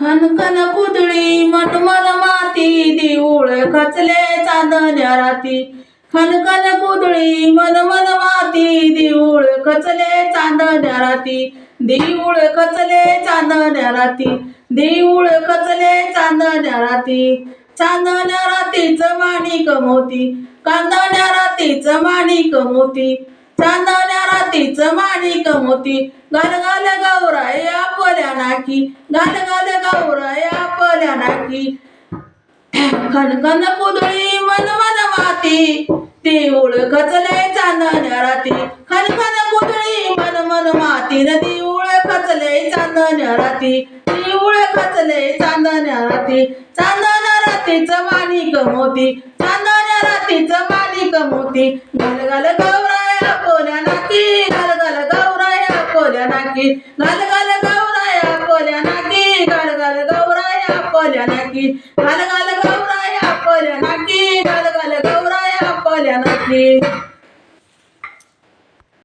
खनखन कुदळी मनमन माती देऊळ खचले चांदण्या राती. खनखन कुदळी मनमन माती देऊळ खचले चांदण्या राती. देऊळ खचले चांदण्या राती. देऊळ खचले चांदण्या राती. चांदण्या रातीच माणिक मोती. चांदण्या रातीच माणिक मोती. चांदण्या रातीच माणिक मोती. गलगल गौराई आपल्या नाकी. गलगल गौराई आपल्या नाकी. खनखन कुदळी मनमन माती देऊळ खचले चांदण्या राती. खनखन कुदळी मनमन माती देऊळ खचले चांदण्या राती. देऊळ खचले चांदण्या राती. चांदण्या रातीच माणिक मोती. चांदण्या रातीच माणिक मोती. गलगल गौराई आपल्या नाकी. गलगल गौराई आपल्या नाकी. गलगल गौराई आपल्या नाकी. गलगल गौराई आपल्या नाकी. गलगल गौराई आपल्या नाकी. गलगल गौराई आपल्या नाकी.